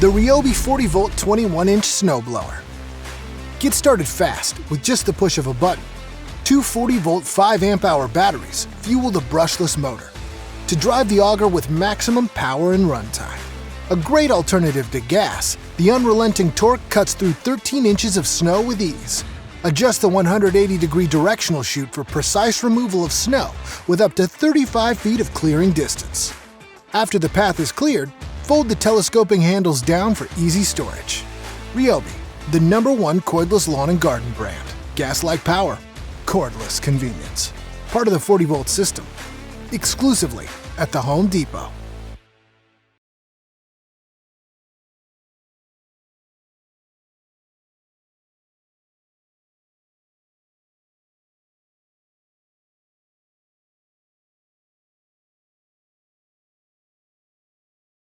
the Ryobi 40-volt 21-inch snowblower. Get started fast with just the push of a button. Two 40-volt 5-amp-hour batteries fuel the brushless motor to drive the auger with maximum power and runtime. A great alternative to gas, the unrelenting torque cuts through 13 inches of snow with ease. Adjust the 180-degree directional chute for precise removal of snow with up to 35 feet of clearing distance. After the path is cleared, fold the telescoping handles down for easy storage. Ryobi, the #1 cordless lawn and garden brand. Gas-like power, cordless convenience. Part of the 40-volt system. Exclusively at the Home Depot.